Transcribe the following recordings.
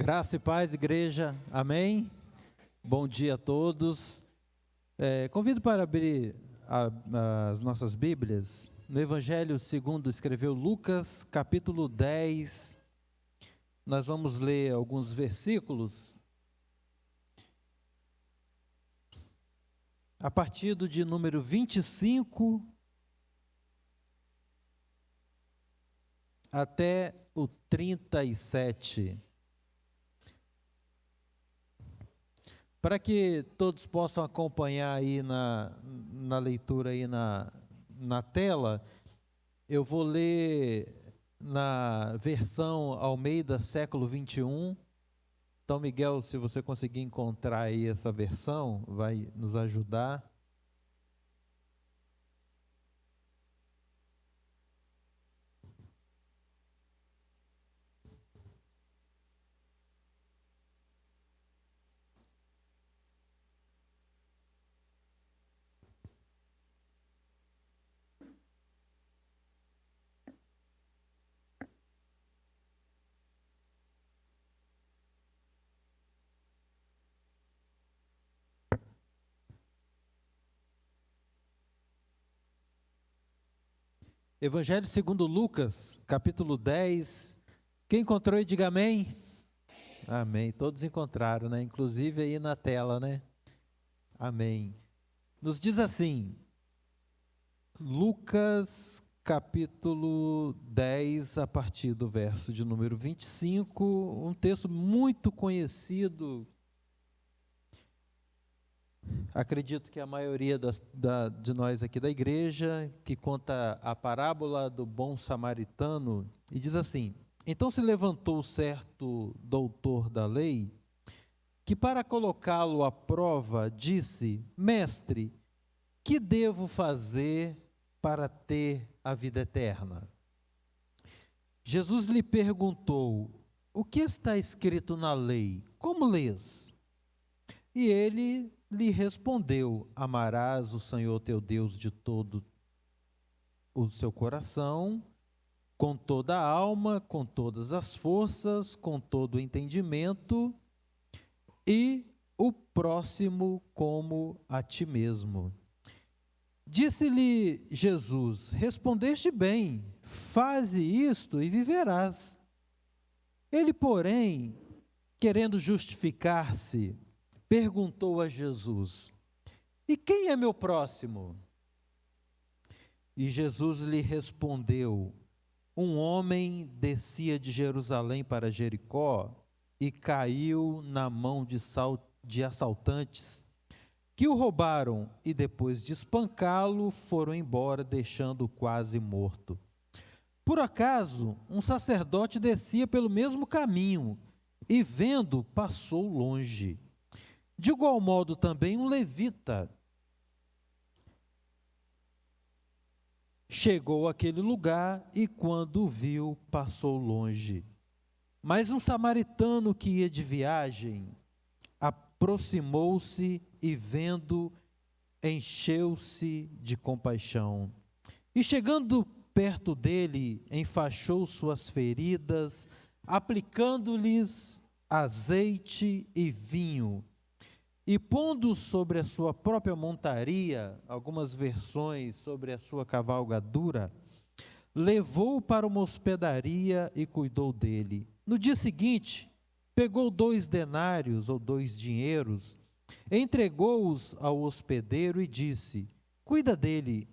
Graça e paz, igreja, amém? Bom dia a todos. Convido para abrir as nossas Bíblias no Evangelho segundo escreveu Lucas, capítulo 10. Nós vamos ler alguns versículos a partir do de número 25 até o 37. Para que todos possam acompanhar aí na leitura aí na tela, eu vou ler na versão Almeida século 21. Então, Miguel, se você conseguir encontrar aí essa versão, vai nos ajudar. Evangelho segundo Lucas, capítulo 10. Quem encontrou, diga amém. Amém. Todos encontraram, né? Inclusive aí na tela, né? Amém. Nos diz assim, Lucas, capítulo 10, a partir do verso de número 25, um texto muito conhecido. Acredito que a maioria de nós aqui da igreja, que conta a parábola do bom samaritano, e diz assim: então se levantou certo doutor da lei, que para colocá-lo à prova, disse: mestre, que devo fazer para ter a vida eterna? Jesus lhe perguntou: o que está escrito na lei? Como lês? E ele lhe respondeu: amarás o Senhor teu Deus de todo o seu coração, com toda a alma, com todas as forças, com todo o entendimento, e o próximo como a ti mesmo. Disse-lhe Jesus: respondeste bem, faze isto e viverás. Ele, porém, querendo justificar-se, perguntou a Jesus: e quem é meu próximo? E Jesus lhe respondeu: um homem descia de Jerusalém para Jericó e caiu na mão de assaltantes, que o roubaram e depois de espancá-lo foram embora, deixando-o quase morto. Por acaso, um sacerdote descia pelo mesmo caminho e, vendo, passou longe. De igual modo também um levita chegou àquele lugar e, quando o viu, passou longe. Mas um samaritano que ia de viagem aproximou-se e, vendo, encheu-se de compaixão. E chegando perto dele, enfaixou suas feridas, aplicando-lhes azeite e vinho. E pondo sobre a sua própria montaria, algumas versões sobre a sua cavalgadura, levou-o para uma hospedaria e cuidou dele. No dia seguinte, pegou 2 denários ou 2 dinheiros, entregou-os ao hospedeiro e disse: cuida dele,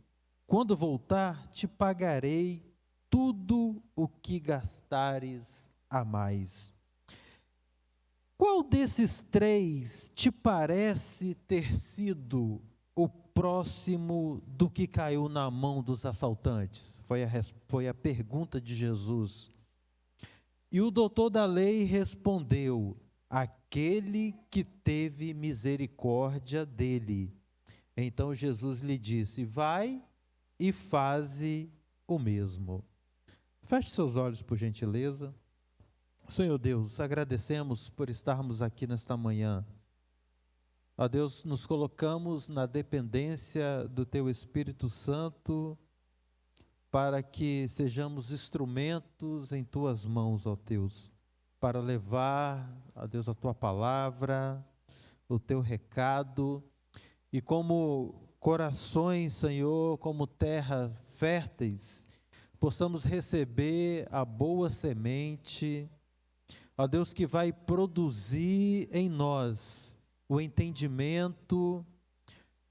quando voltar te pagarei tudo o que gastares a mais. Qual desses 3 te parece ter sido o próximo do que caiu na mão dos assaltantes? Foi a pergunta de Jesus. E o doutor da lei respondeu: aquele que teve misericórdia dele. Então Jesus lhe disse: vai e faze o mesmo. Feche seus olhos, por gentileza. Senhor Deus, agradecemos por estarmos aqui nesta manhã. Ó Deus, nos colocamos na dependência do Teu Espírito Santo para que sejamos instrumentos em Tuas mãos, ó Deus. para levar, ó Deus, a tua palavra, o teu recado, e como corações, Senhor, como terra férteis, possamos receber a boa semente, ó Deus, que vai produzir em nós o entendimento,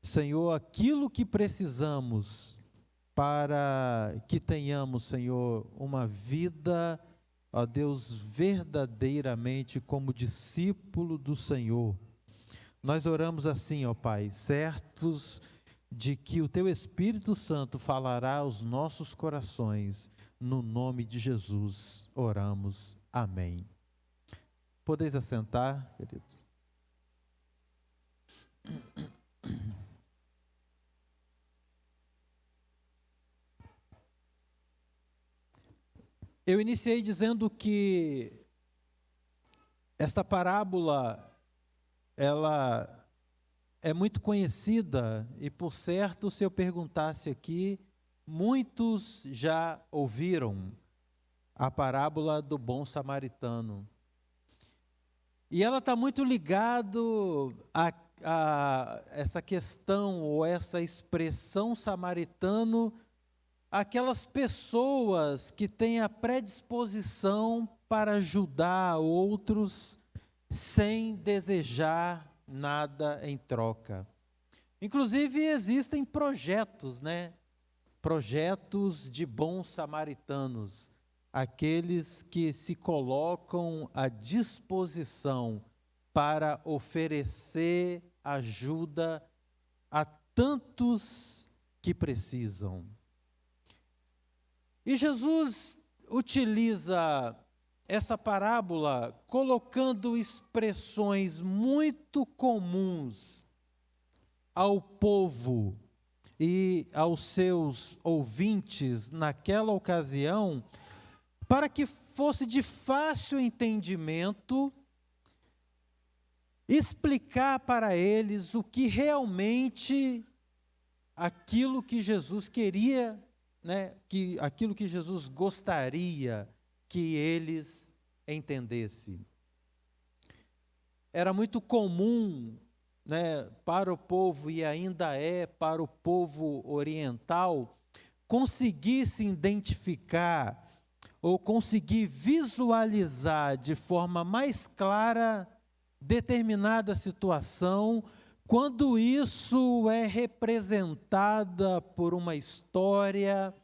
Senhor, aquilo que precisamos para que tenhamos, Senhor, uma vida, ó Deus, verdadeiramente como discípulo do Senhor. Nós oramos assim, ó Pai, certos de que o Teu Espírito Santo falará aos nossos corações, no nome de Jesus, oramos. Amém. Podeis assentar, queridos. Eu iniciei dizendo que esta parábola, ela é muito conhecida e, por certo, se eu perguntasse aqui, muitos já ouviram a parábola do bom samaritano. E ela está muito ligado a essa questão ou essa expressão samaritano, aquelas pessoas que têm a predisposição para ajudar outros sem desejar nada em troca. Inclusive existem projetos, né? Projetos de bons samaritanos, aqueles que se colocam à disposição para oferecer ajuda a tantos que precisam. E Jesus utiliza essa parábola colocando expressões muito comuns ao povo e aos seus ouvintes naquela ocasião, para que fosse de fácil entendimento explicar para eles o que realmente aquilo que Jesus queria, né, aquilo que Jesus gostaria que eles entendessem. Era muito comum, né, para o povo, e ainda é para o povo oriental, conseguir se identificar ou conseguir visualizar de forma mais clara determinada situação, quando isso é representada por uma história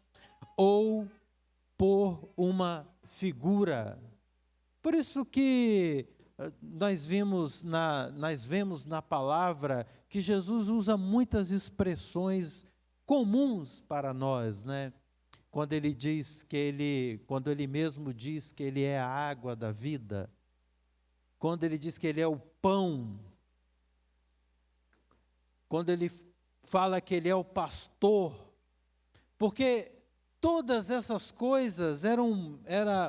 ou por uma figura. Por isso que nós vemos na palavra que Jesus usa muitas expressões comuns para nós, né? Quando ele mesmo diz que ele é a água da vida, quando ele diz que ele é o pão, quando ele fala que ele é o pastor, porque todas essas coisas eram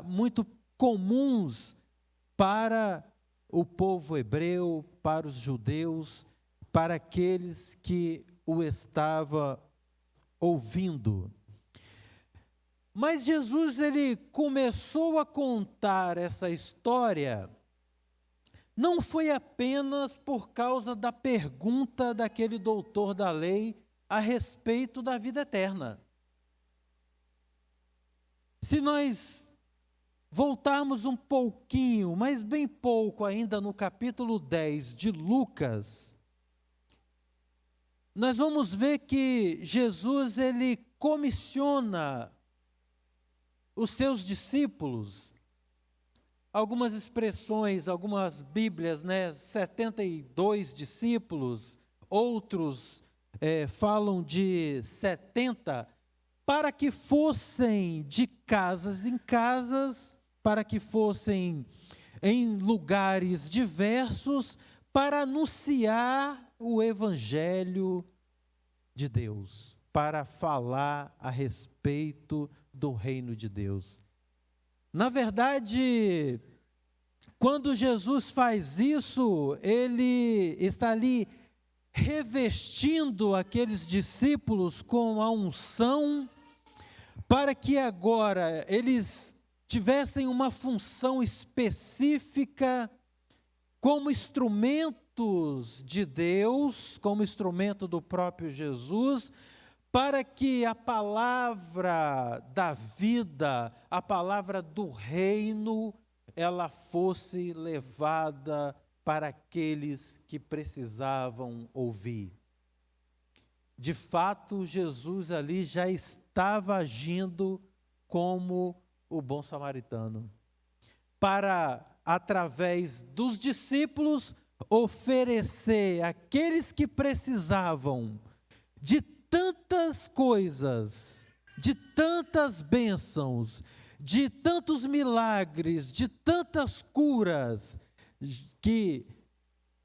muito comuns para o povo hebreu, para os judeus, para aqueles que o estavam ouvindo. Mas Jesus, ele começou a contar essa história, não foi apenas por causa da pergunta daquele doutor da lei a respeito da vida eterna. Se nós voltarmos um pouquinho, mas bem pouco ainda no capítulo 10 de Lucas, nós vamos ver que Jesus, ele comissiona os seus discípulos, algumas expressões, algumas bíblias, né, 72 discípulos, outros falam de 70, para que fossem de casas em casas, para que fossem em lugares diversos, para anunciar o Evangelho de Deus, para falar a respeito do reino de Deus. Na verdade, quando Jesus faz isso, ele está ali revestindo aqueles discípulos com a unção, para que agora eles tivessem uma função específica como instrumentos de Deus, como instrumento do próprio Jesus, para que a palavra da vida, a palavra do reino, ela fosse levada para aqueles que precisavam ouvir. De fato, Jesus ali já estava agindo como o bom samaritano, para, através dos discípulos, oferecer àqueles que precisavam de tantas coisas, de tantas bênçãos, de tantos milagres, de tantas curas, que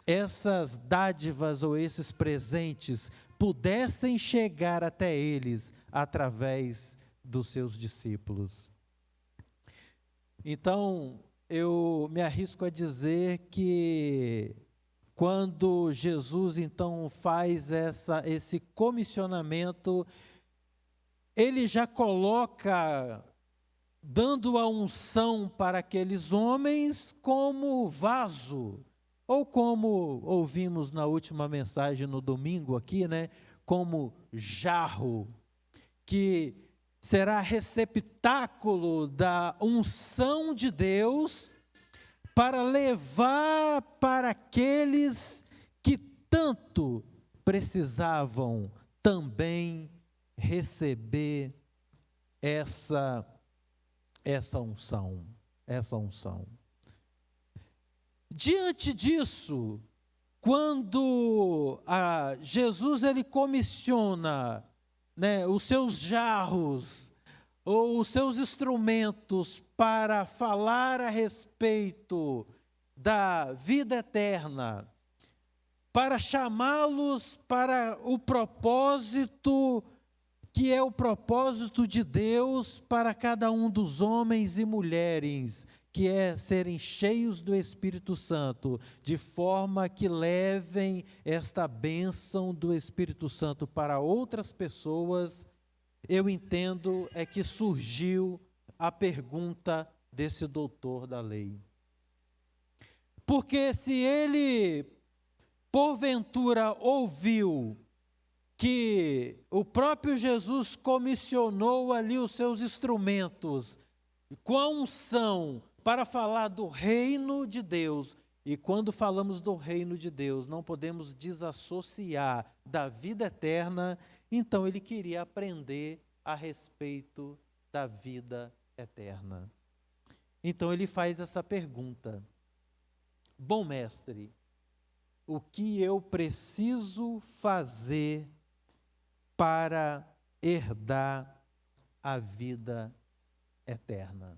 essas dádivas ou esses presentes pudessem chegar até eles através dos seus discípulos. Então, eu me arrisco a dizer que quando Jesus então faz esse comissionamento, ele já coloca, dando a unção para aqueles homens como vaso, ou como ouvimos na última mensagem no domingo aqui, né, como jarro, que será receptáculo da unção de Deus para levar para aqueles que tanto precisavam também receber essa unção. Diante disso, quando Jesus ele comissiona, né, os seus jarros, ou os seus instrumentos para falar a respeito da vida eterna, para chamá-los para o propósito, que é o propósito de Deus para cada um dos homens e mulheres, que é serem cheios do Espírito Santo, de forma que levem esta bênção do Espírito Santo para outras pessoas. Eu entendo é que surgiu a pergunta desse doutor da lei. Porque se ele, porventura, ouviu que o próprio Jesus comissionou ali os seus instrumentos com a unção para falar do reino de Deus, e quando falamos do reino de Deus, não podemos desassociar da vida eterna, então ele queria aprender a respeito da vida eterna. Então ele faz essa pergunta: bom mestre, o que eu preciso fazer para herdar a vida eterna?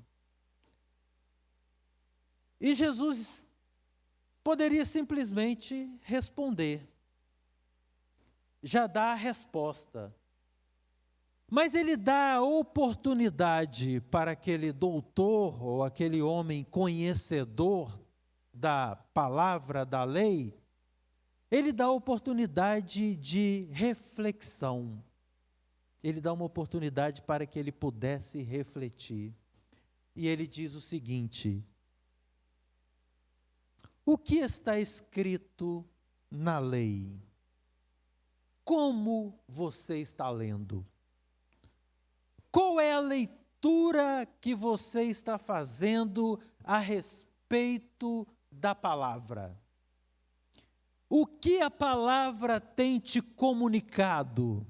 E Jesus poderia simplesmente responder, já dá a resposta. Mas ele dá a oportunidade para aquele doutor ou aquele homem conhecedor da palavra, da lei, ele dá a oportunidade de reflexão. Ele dá uma oportunidade para que ele pudesse refletir. E ele diz o seguinte: o que está escrito na lei? Como você está lendo? Qual é a leitura que você está fazendo a respeito da palavra? O que a palavra tem te comunicado?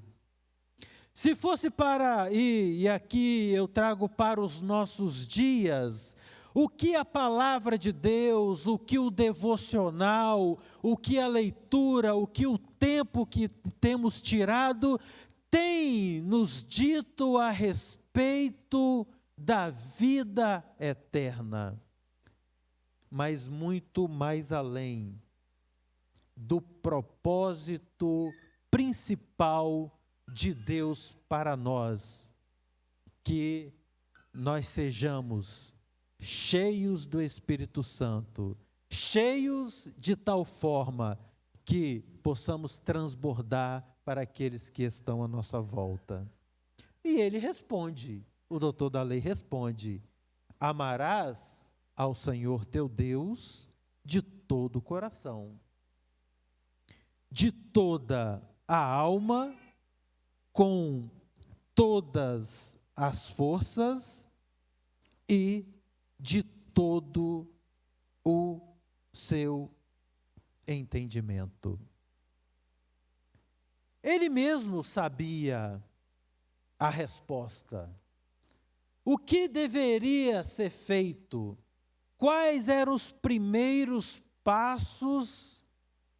Se fosse para, e aqui eu trago para os nossos dias, o que a palavra de Deus, o que o devocional, o que a leitura, o que o tempo que temos tirado tem nos dito a respeito da vida eterna, mas muito mais além do propósito principal de Deus para nós, que nós sejamos cheios do Espírito Santo, cheios de tal forma que possamos transbordar para aqueles que estão à nossa volta. E ele responde, o doutor da lei responde: amarás ao Senhor teu Deus de todo o coração, de toda a alma, com todas as forças e de todo o seu entendimento. Ele mesmo sabia a resposta. O que deveria ser feito? Quais eram os primeiros passos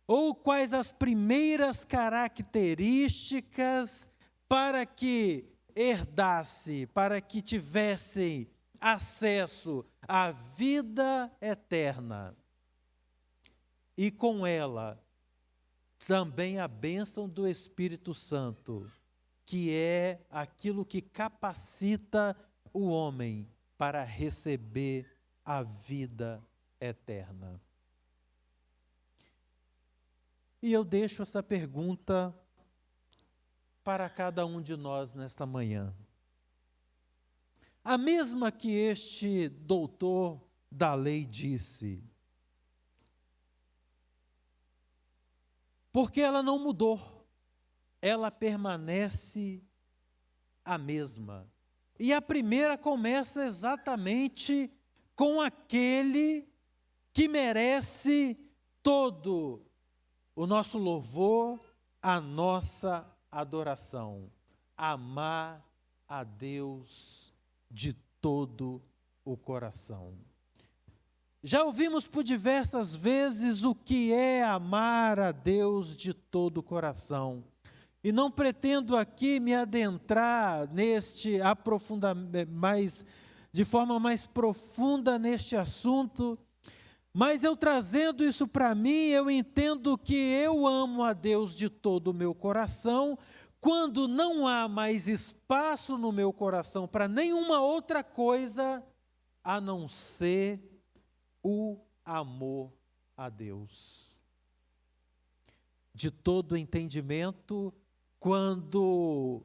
ou quais as primeiras características para que herdasse, para que tivesse acesso à vida eterna? E com ela, também a bênção do Espírito Santo, que é aquilo que capacita o homem para receber a vida eterna. E eu deixo essa pergunta para cada um de nós nesta manhã. A mesma que este doutor da lei disse, porque ela não mudou, ela permanece a mesma. E a primeira começa exatamente com aquele que merece todo o nosso louvor, a nossa adoração. Amar a Deus de todo o coração. Já ouvimos por diversas vezes o que é amar a Deus de todo o coração. E não pretendo aqui me adentrar neste aprofundamento, de forma mais profunda neste assunto, mas eu trazendo isso para mim, eu entendo que eu amo a Deus de todo o meu coração, quando não há mais espaço no meu coração para nenhuma outra coisa, a não ser o amor a Deus. De todo entendimento, quando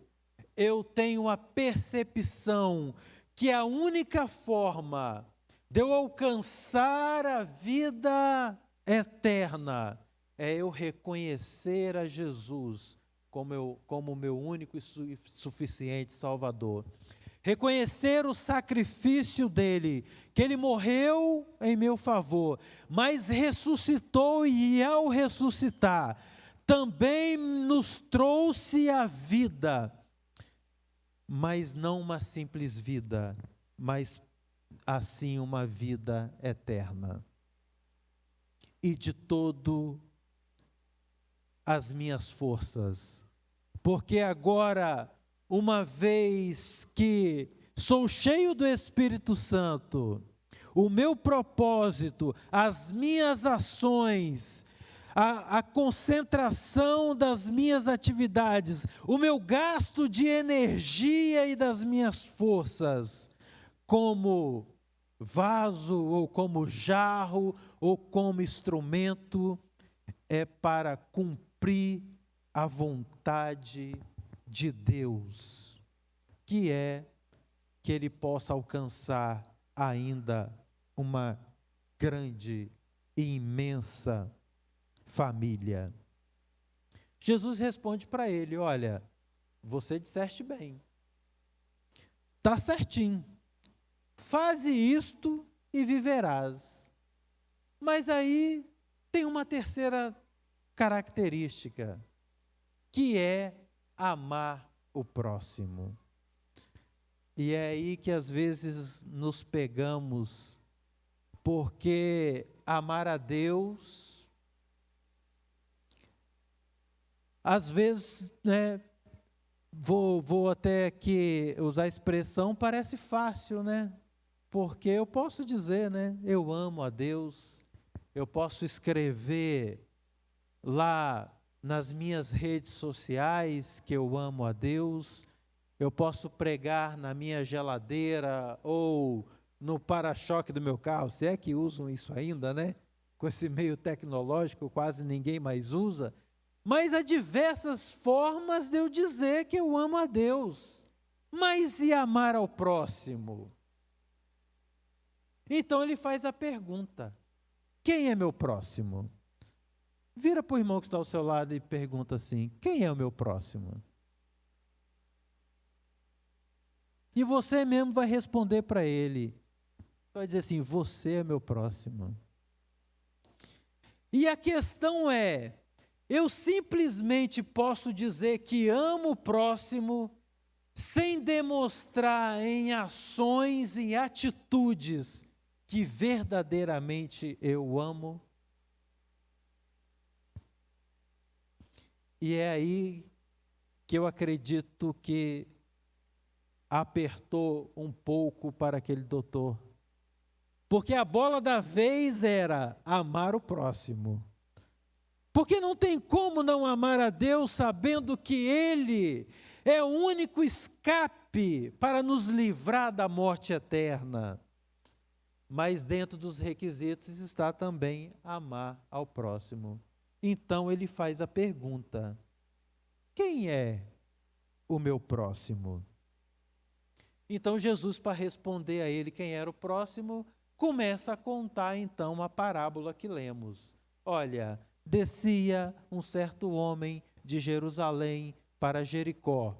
eu tenho a percepção que a única forma de eu alcançar a vida eterna é eu reconhecer a Jesus como meu único e suficiente Salvador. Reconhecer o sacrifício dele, que ele morreu em meu favor, mas ressuscitou e ao ressuscitar, também nos trouxe a vida, mas não uma simples vida, mas assim uma vida eterna. E de todo as minhas forças, porque agora, uma vez que sou cheio do Espírito Santo, o meu propósito, as minhas ações, a concentração das minhas atividades, o meu gasto de energia e das minhas forças, como vaso, ou como jarro, ou como instrumento, é para cumprir a vontade de Deus, que é que ele possa alcançar ainda uma grande e imensa família. Jesus responde para ele: olha, você disseste bem, está certinho, faze isto e viverás. Mas aí tem uma terceira característica, que é amar o próximo. E é aí que às vezes nos pegamos, porque amar a Deus, às vezes, né, vou até aqui usar a expressão, parece fácil, né? Porque eu posso dizer, né, eu amo a Deus, eu posso escrever lá nas minhas redes sociais que eu amo a Deus, eu posso pregar na minha geladeira ou no para-choque do meu carro, se é que usam isso ainda, né? Com esse meio tecnológico, quase ninguém mais usa. Mas há diversas formas de eu dizer que eu amo a Deus. Mas e amar ao próximo? Então ele faz a pergunta: quem é meu próximo? Vira para o irmão que está ao seu lado e pergunta assim: quem é o meu próximo? E você mesmo vai responder para ele. Vai dizer assim: você é meu próximo. E a questão é, eu simplesmente posso dizer que amo o próximo sem demonstrar em ações e atitudes que verdadeiramente eu amo? E é aí que eu acredito que apertou um pouco para aquele doutor. Porque a bola da vez era amar o próximo. Porque não tem como não amar a Deus sabendo que Ele é o único escape para nos livrar da morte eterna. Mas dentro dos requisitos está também amar ao próximo. Então ele faz a pergunta: quem é o meu próximo? Então Jesus, para responder a ele quem era o próximo, começa a contar então a parábola que lemos. Olha, descia um certo homem de Jerusalém para Jericó.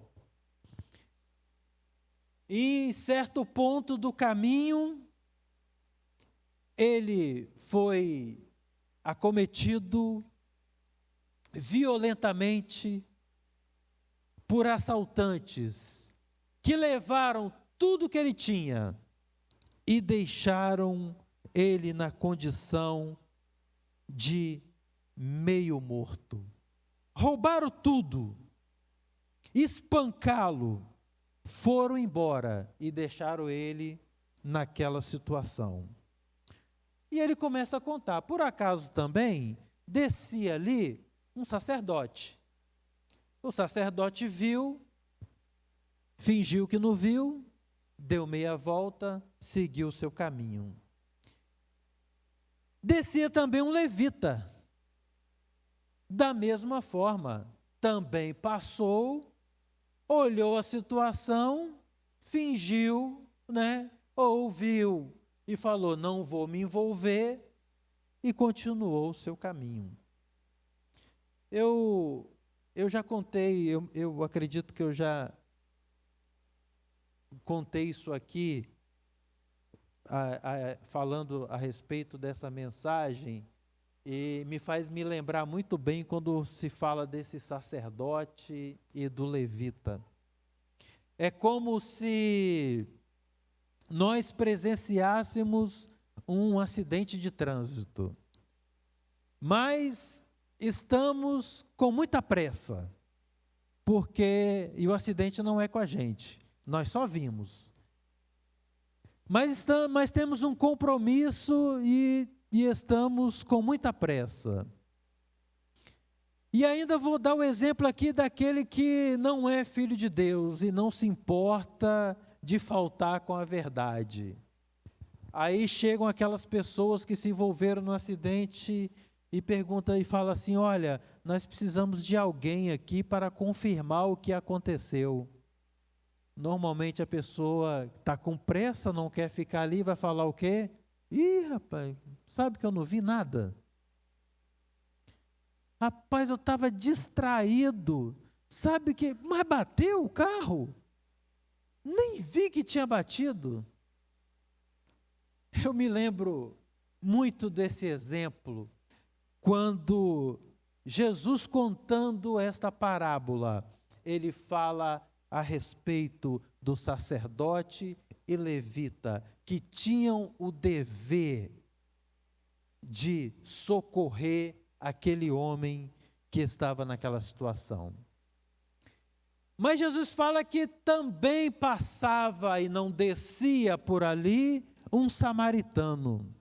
E em certo ponto do caminho, ele foi acometido violentamente por assaltantes que levaram tudo que ele tinha e deixaram ele na condição de meio morto. Roubaram tudo, espancá-lo, foram embora e deixaram ele naquela situação. E ele começa a contar, por acaso também descia ali um sacerdote. O sacerdote viu, fingiu que não viu, deu meia volta, seguiu o seu caminho. Descia também um levita. Da mesma forma, também passou, olhou a situação, fingiu, ouviu e falou: não vou me envolver, e continuou o seu caminho. Eu já contei, eu acredito que eu já contei isso aqui, falando a respeito dessa mensagem, e me faz me lembrar muito bem quando se fala desse sacerdote e do levita. É como se nós presenciássemos um acidente de trânsito, mas estamos com muita pressa, e o acidente não é com a gente, nós só vimos. Mas temos um compromisso e estamos com muita pressa. E ainda vou dar o exemplo aqui daquele que não é filho de Deus e não se importa de faltar com a verdade. Aí chegam aquelas pessoas que se envolveram no acidente e perguntam e falam assim: olha, nós precisamos de alguém aqui para confirmar o que aconteceu. Normalmente a pessoa está com pressa, não quer ficar ali, vai falar o quê? Ih, rapaz, sabe que eu não vi nada? Rapaz, eu estava distraído. Sabe que? Mas bateu o carro? Nem vi que tinha batido. Eu me lembro muito desse exemplo, quando Jesus, contando esta parábola, ele fala a respeito do sacerdote e levita, que tinham o dever de socorrer aquele homem que estava naquela situação. Mas Jesus fala que também passava e não descia por ali um samaritano.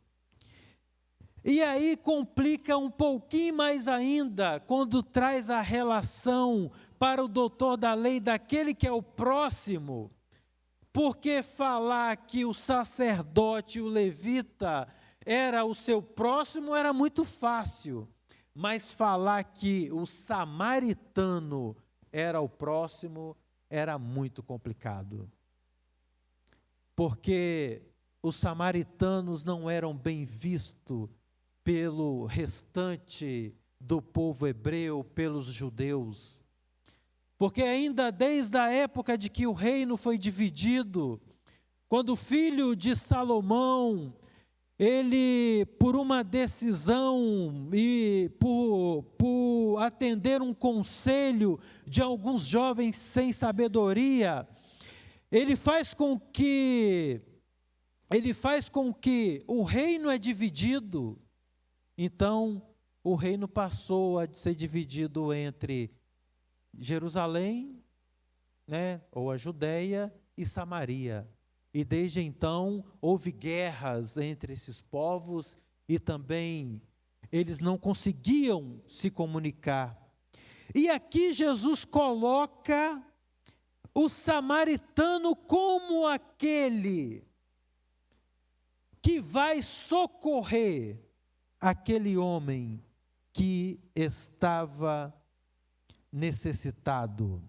E aí complica um pouquinho mais ainda, quando traz a relação para o doutor da lei daquele que é o próximo, porque falar que o sacerdote, o levita, era o seu próximo era muito fácil, mas falar que o samaritano era o próximo era muito complicado. Porque os samaritanos não eram bem vistos pelo restante do povo hebreu, pelos judeus. Porque ainda desde a época de que o reino foi dividido, quando o filho de Salomão, ele, por uma decisão e por atender um conselho de alguns jovens sem sabedoria, ele faz com que o reino é dividido. Então, o reino passou a ser dividido entre Jerusalém, ou a Judéia e Samaria. E desde então houve guerras entre esses povos e também eles não conseguiam se comunicar. E aqui Jesus coloca o samaritano como aquele que vai socorrer aquele homem que estava necessitado.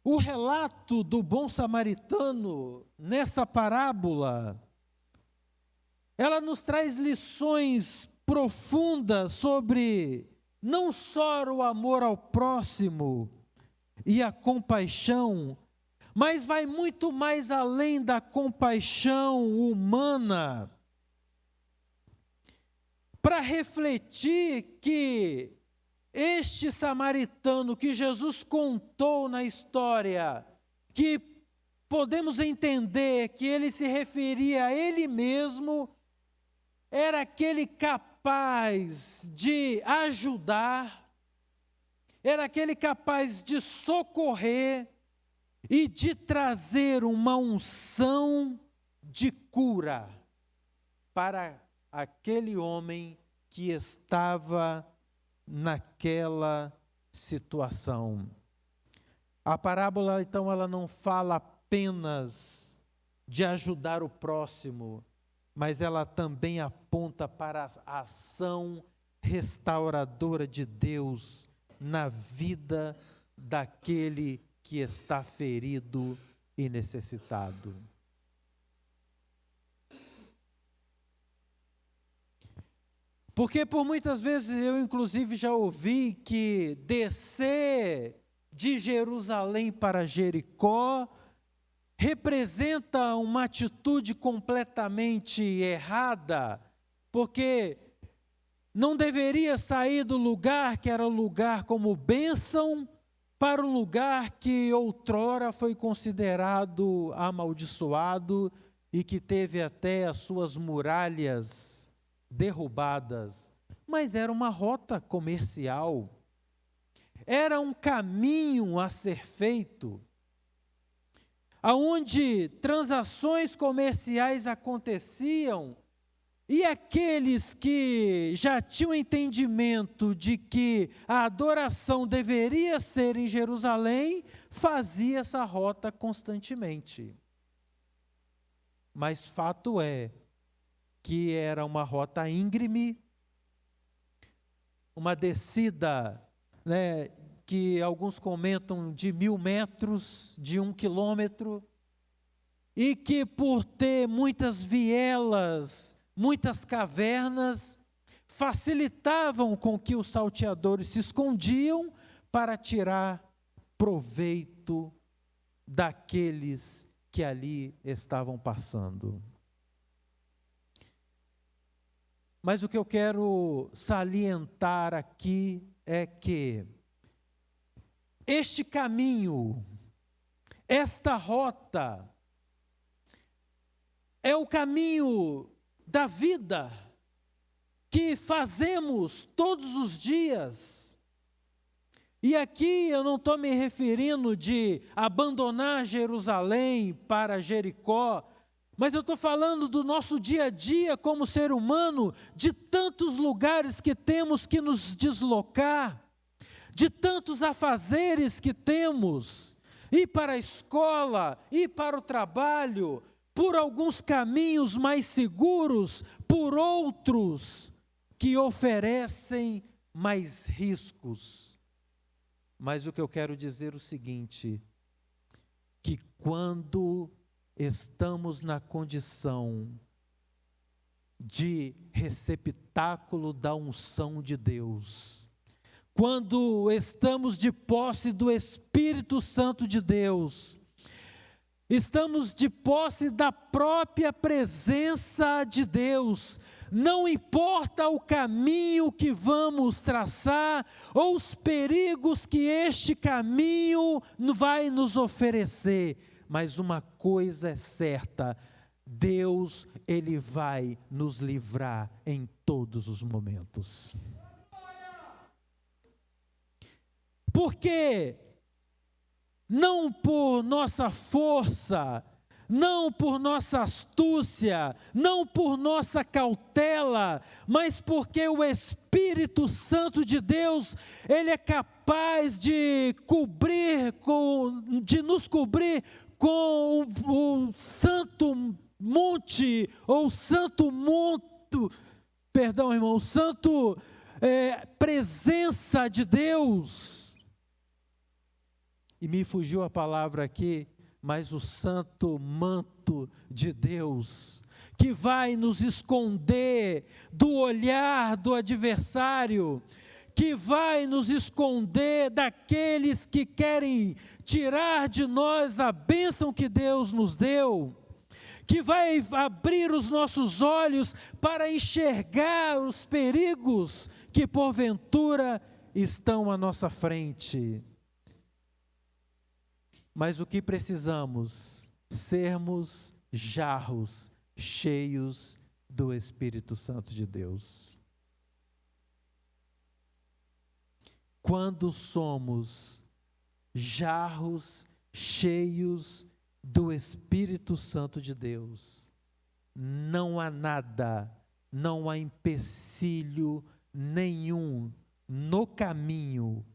O relato do bom samaritano nessa parábola, ela nos traz lições profundas sobre não só o amor ao próximo e a compaixão, mas vai muito mais além da compaixão humana, para refletir que este samaritano que Jesus contou na história, que podemos entender que ele se referia a ele mesmo, era aquele capaz de ajudar, era aquele capaz de socorrer e de trazer uma unção de cura para aquele homem que estava naquela situação. A parábola, então, ela não fala apenas de ajudar o próximo, mas ela também aponta para a ação restauradora de Deus na vida daquele que está ferido e necessitado. Porque por muitas vezes eu inclusive já ouvi que descer de Jerusalém para Jericó representa uma atitude completamente errada, porque não deveria sair do lugar que era lugar como bênção para o lugar que outrora foi considerado amaldiçoado e que teve até as suas muralhas derrubadas, mas era uma rota comercial, era um caminho a ser feito, aonde transações comerciais aconteciam, e aqueles que já tinham entendimento de que a adoração deveria ser em Jerusalém, fazia essa rota constantemente. Mas fato é que era uma rota íngreme, uma descida, que alguns comentam de 1000 metros, de 1 quilômetro, e que por ter muitas vielas, muitas cavernas, facilitavam com que os salteadores se escondiam para tirar proveito daqueles que ali estavam passando. Mas o que eu quero salientar aqui é que este caminho, esta rota, é o caminho da vida que fazemos todos os dias. E aqui eu não estou me referindo de abandonar Jerusalém para Jericó, mas eu estou falando do nosso dia a dia como ser humano, de tantos lugares que temos que nos deslocar, de tantos afazeres que temos, ir para a escola, ir para o trabalho, por alguns caminhos mais seguros, por outros que oferecem mais riscos. Mas o que eu quero dizer é o seguinte: que quando estamos na condição de receptáculo da unção de Deus, quando estamos de posse do Espírito Santo de Deus, estamos de posse da própria presença de Deus, não importa o caminho que vamos traçar, ou os perigos que este caminho vai nos oferecer, mas uma coisa é certa: Deus, Ele vai nos livrar em todos os momentos. Porque não por nossa força, não por nossa astúcia, não por nossa cautela, mas porque o Espírito Santo de Deus, Ele é capaz de nos cobrir com o santo monte, ou santo monte, perdão, irmão, o santo presença de Deus. E me fugiu a palavra aqui, mas o santo manto de Deus, que vai nos esconder do olhar do adversário, que vai nos esconder daqueles que querem tirar de nós a bênção que Deus nos deu, que vai abrir os nossos olhos para enxergar os perigos que porventura estão à nossa frente. Mas o que precisamos? Sermos jarros cheios do Espírito Santo de Deus. Quando somos jarros cheios do Espírito Santo de Deus, não há nada, não há empecilho nenhum no caminho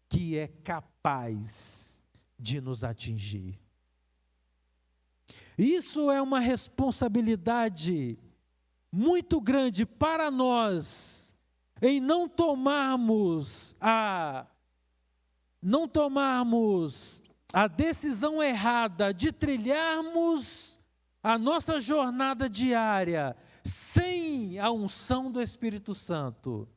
que é capaz de nos atingir. Isso é uma responsabilidade muito grande para nós, em não tomarmos a decisão errada de trilharmos a nossa jornada diária sem a unção do Espírito Santo,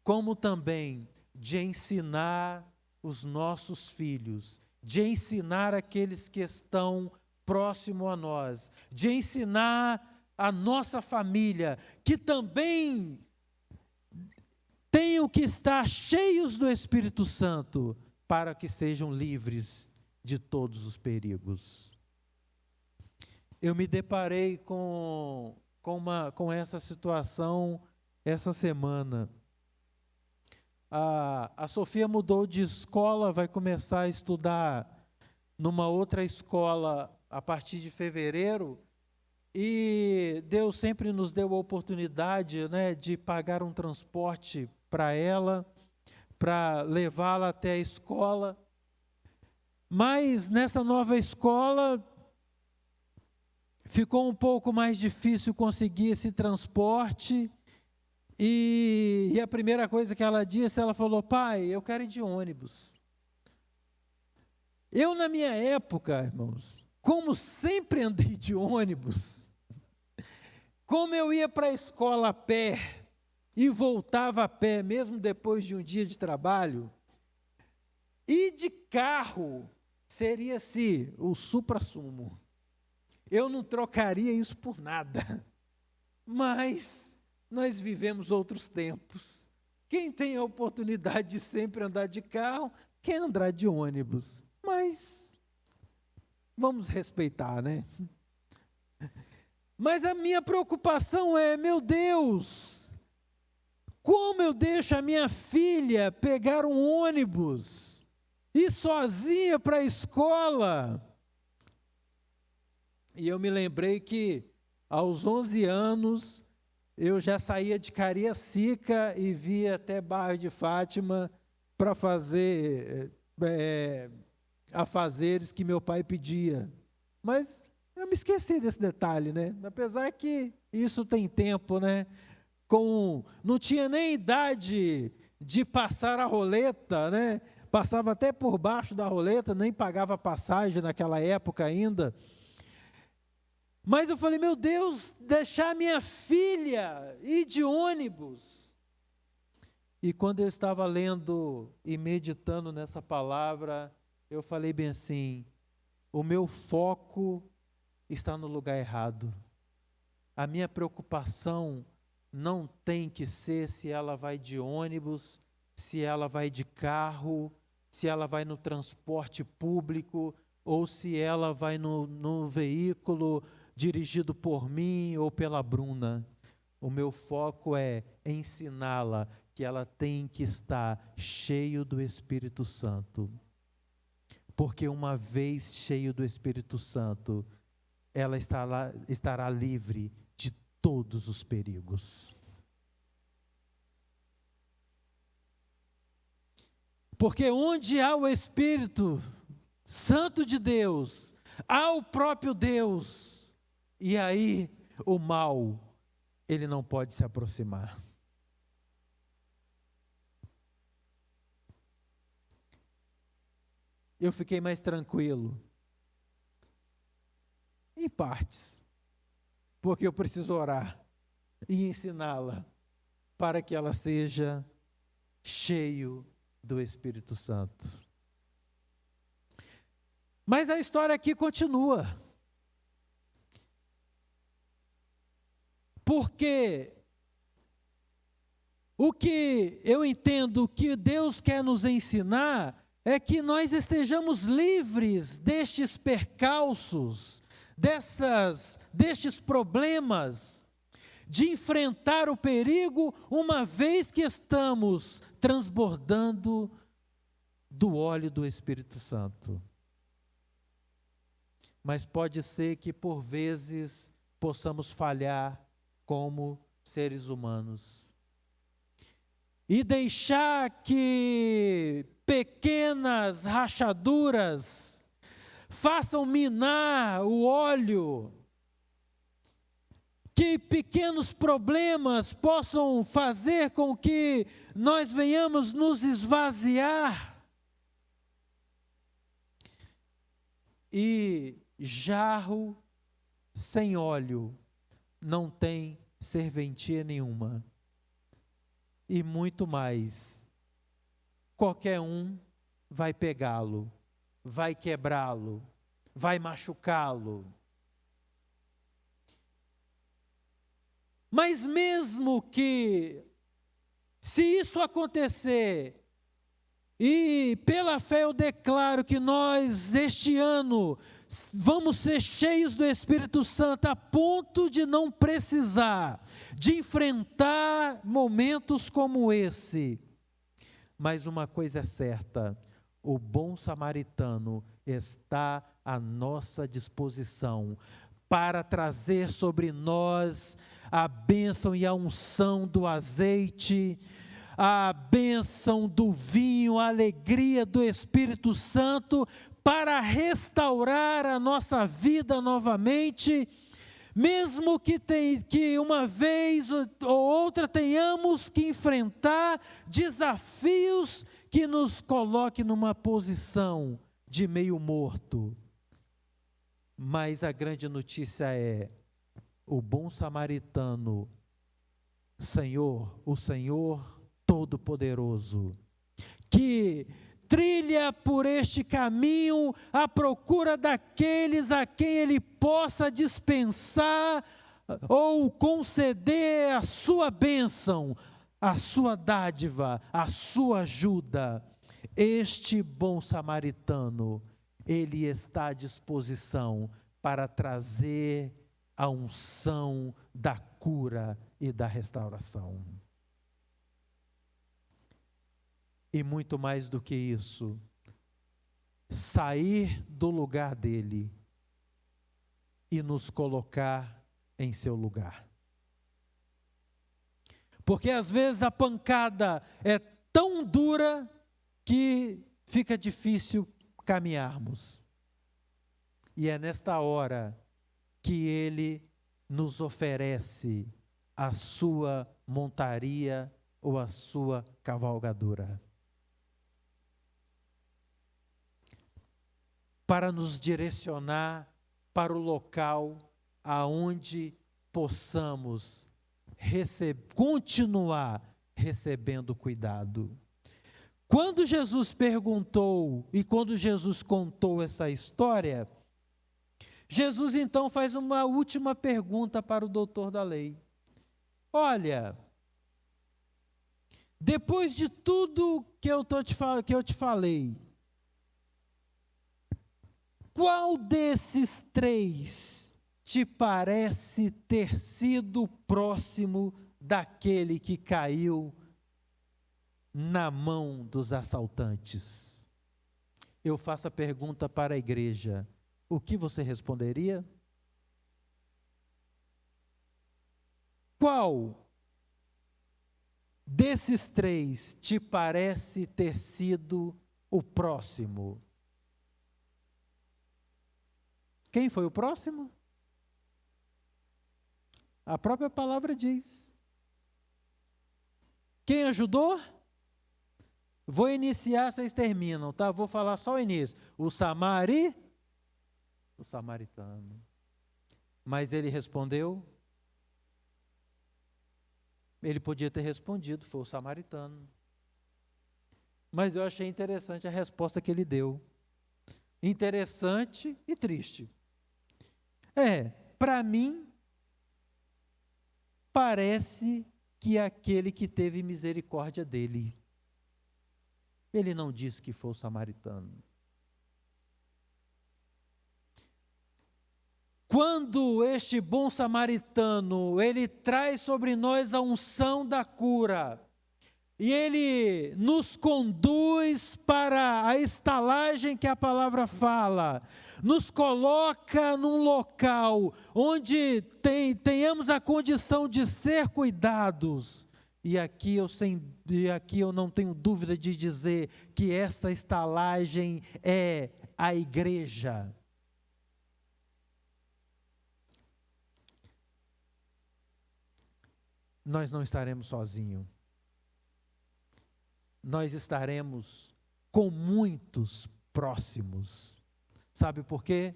como também de ensinar os nossos filhos, de ensinar aqueles que estão próximo a nós, de ensinar a nossa família, que também tenham que estar cheios do Espírito Santo, para que sejam livres de todos os perigos. Eu me deparei com essa situação essa semana. A Sofia mudou de escola, vai começar a estudar numa outra escola a partir de fevereiro, e Deus sempre nos deu a oportunidade, né, de pagar um transporte para ela, para levá-la até a escola. Mas nessa nova escola ficou um pouco mais difícil conseguir esse transporte. E a primeira coisa que ela disse, ela falou: pai, eu quero ir de ônibus. Eu, na minha época, irmãos, como sempre andei de ônibus, como eu ia para a escola a pé e voltava a pé, mesmo depois de um dia de trabalho, ir de carro seria assim, o suprassumo. Eu não trocaria isso por nada. Mas nós vivemos outros tempos. Quem tem a oportunidade de sempre andar de carro, quer andar de ônibus. Mas vamos respeitar, né? Mas a minha preocupação é, meu Deus, como eu deixo a minha filha pegar um ônibus e ir sozinha para a escola? E eu me lembrei que aos 11 anos eu já saía de Cariacica e via até Bairro de Fátima para fazer afazeres que meu pai pedia. Mas eu me esqueci desse detalhe, né? Apesar que isso tem tempo, né? Não tinha nem idade de passar a roleta, né? passava até por baixo da roleta, nem pagava passagem naquela época ainda. Mas eu falei, meu Deus, deixar minha filha ir de ônibus. E quando eu estava lendo e meditando nessa palavra, eu falei bem assim, o meu foco está no lugar errado. A minha preocupação não tem que ser se ela vai de ônibus, se ela vai de carro, se ela vai no transporte público, ou se ela vai no veículo dirigido por mim ou pela Bruna. O meu foco é ensiná-la que ela tem que estar cheio do Espírito Santo. Porque uma vez cheio do Espírito Santo, ela estará livre de todos os perigos. Porque onde há o Espírito Santo de Deus, há o próprio Deus, e aí o mal, ele não pode se aproximar. Eu fiquei mais tranquilo, em partes, porque eu preciso orar e ensiná-la para que ela seja cheio do Espírito Santo. Mas a história aqui continua. Porque o que eu entendo que Deus quer nos ensinar é que nós estejamos livres destes percalços, destes problemas, de enfrentar o perigo, uma vez que estamos transbordando do óleo do Espírito Santo. Mas pode ser que por vezes possamos falhar como seres humanos e deixar que pequenas rachaduras façam minar o óleo, que pequenos problemas possam fazer com que nós venhamos nos esvaziar. E jarro sem óleo não tem serventia nenhuma. E muito mais, qualquer um vai pegá-lo, vai quebrá-lo, vai machucá-lo. Mas mesmo que, se isso acontecer, e pela fé eu declaro que nós, este ano, vamos ser cheios do Espírito Santo a ponto de não precisar de enfrentar momentos como esse. Mas uma coisa é certa, o bom samaritano está à nossa disposição para trazer sobre nós a bênção e a unção do azeite, a bênção do vinho, a alegria do Espírito Santo, para restaurar a nossa vida novamente, mesmo que uma vez ou outra tenhamos que enfrentar desafios que nos coloquem numa posição de meio morto. Mas a grande notícia é, o bom samaritano, o Senhor Todo-Poderoso, que trilha por este caminho à procura daqueles a quem Ele possa dispensar ou conceder a sua bênção, a sua dádiva, a sua ajuda. Este bom samaritano, ele está à disposição para trazer a unção da cura e da restauração. E muito mais do que isso, sair do lugar dele e nos colocar em seu lugar. Porque às vezes a pancada é tão dura que fica difícil caminharmos. E é nesta hora que ele nos oferece a sua montaria ou a sua cavalgadura. para nos direcionar para o local aonde possamos continuar recebendo cuidado. Quando Jesus perguntou e quando Jesus contou essa história, Jesus então faz uma última pergunta para o doutor da lei. Olha, depois de tudo que eu te falei, qual desses três te parece ter sido próximo daquele que caiu na mão dos assaltantes? Eu faço a pergunta para a igreja. O que você responderia? Qual desses três te parece ter sido o próximo? Quem foi o próximo? A própria palavra diz. Quem ajudou? Vou iniciar, vocês terminam, tá? Vou falar só o início. O samaritano. Mas ele respondeu? Ele podia ter respondido, foi o samaritano. Mas eu achei interessante a resposta que ele deu. Interessante e triste. Para mim, parece que é aquele que teve misericórdia dele. Ele não disse que foi o samaritano. Quando este bom samaritano, ele traz sobre nós a unção da cura, e ele nos conduz para a estalagem que a palavra fala, nos coloca num local onde tenhamos a condição de ser cuidados. E aqui eu não tenho dúvida de dizer que esta estalagem é a igreja. Nós não estaremos sozinhos. Nós estaremos com muitos próximos. Sabe por quê?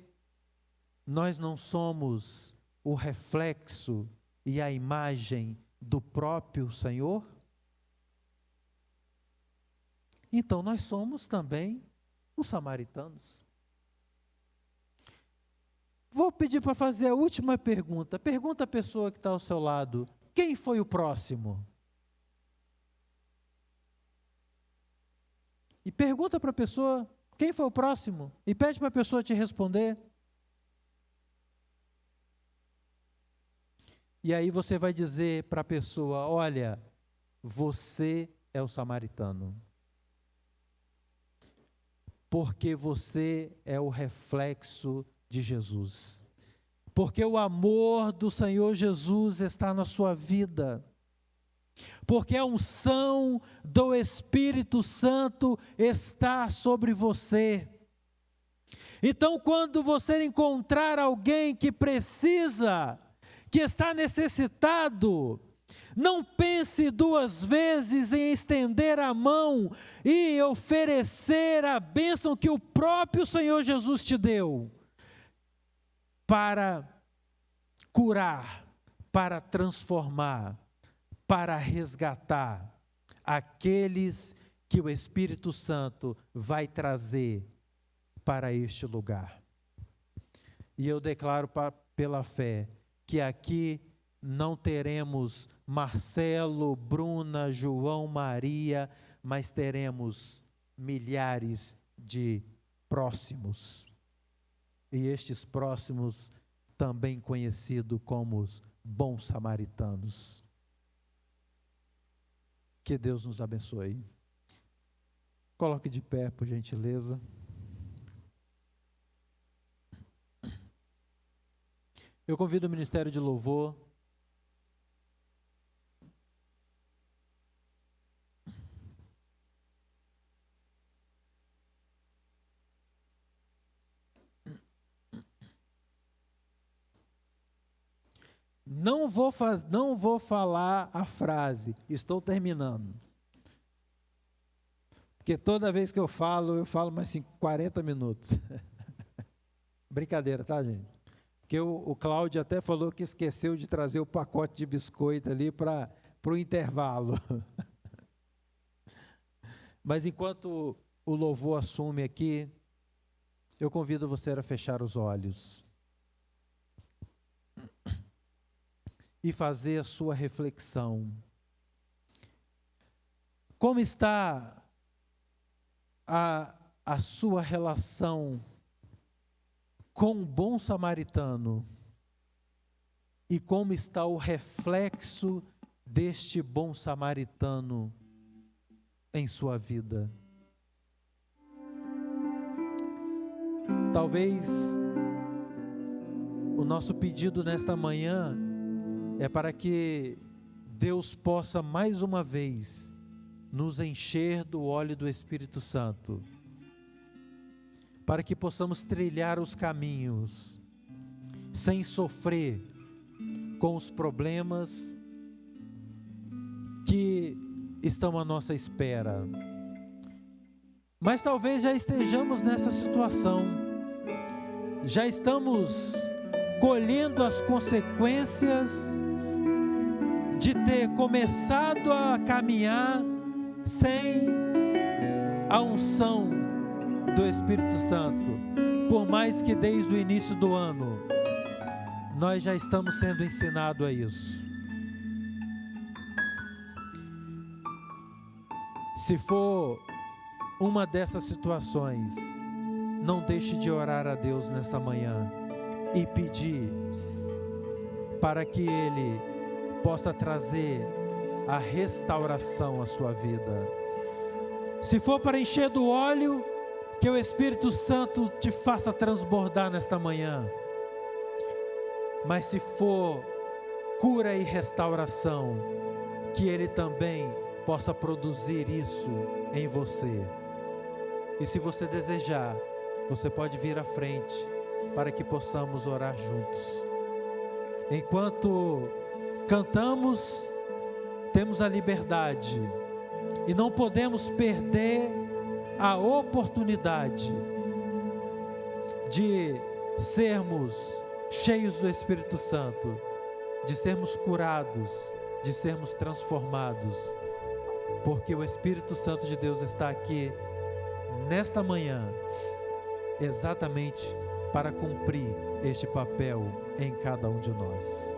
Nós não somos o reflexo e a imagem do próprio Senhor? Então nós somos também os samaritanos. Vou pedir para fazer a última pergunta. Pergunta a pessoa que está ao seu lado: quem foi o próximo? E pergunta para a pessoa, quem foi o próximo? E pede para a pessoa te responder. E aí você vai dizer para a pessoa, olha, você é o samaritano. Porque você é o reflexo de Jesus. Porque o amor do Senhor Jesus está na sua vida. Porque a unção do Espírito Santo está sobre você. Então, quando você encontrar alguém que precisa, que está necessitado, não pense duas vezes em estender a mão e oferecer a bênção que o próprio Senhor Jesus te deu, para curar, para transformar, para resgatar aqueles que o Espírito Santo vai trazer para este lugar. E eu declaro pela fé que aqui não teremos Marcelo, Bruna, João, Maria, mas teremos milhares de próximos. E estes próximos também conhecidos como os bons samaritanos. Que Deus nos abençoe. Coloque de pé, por gentileza. Eu convido o Ministério de Louvor. Não vou falar a frase, estou terminando. Porque toda vez que eu falo mais 40 minutos. Brincadeira, tá, gente? Porque o Cláudio até falou que esqueceu de trazer o pacote de biscoito ali para o intervalo. Mas enquanto o louvor assume aqui, eu convido você a fechar os olhos e fazer a sua reflexão. Como está a sua relação com o bom samaritano? E como está o reflexo deste bom samaritano em sua vida? Talvez o nosso pedido nesta manhã é para que Deus possa mais uma vez nos encher do óleo do Espírito Santo, para que possamos trilhar os caminhos sem sofrer com os problemas que estão à nossa espera. Mas talvez já estejamos nessa situação, já estamos colhendo as consequências de ter começado a caminhar sem a unção do Espírito Santo, por mais que desde o início do ano nós já estamos sendo ensinados a isso. Se for uma dessas situações, não deixe de orar a Deus nesta manhã e pedir para que Ele possa trazer a restauração à sua vida. Se for para encher do óleo, que o Espírito Santo te faça transbordar nesta manhã. Mas se for cura e restauração, que Ele também possa produzir isso em você. E se você desejar, você pode vir à frente para que possamos orar juntos. Enquanto cantamos, temos a liberdade e não podemos perder a oportunidade de sermos cheios do Espírito Santo, de sermos curados, de sermos transformados, porque o Espírito Santo de Deus está aqui nesta manhã exatamente para cumprir este papel em cada um de nós.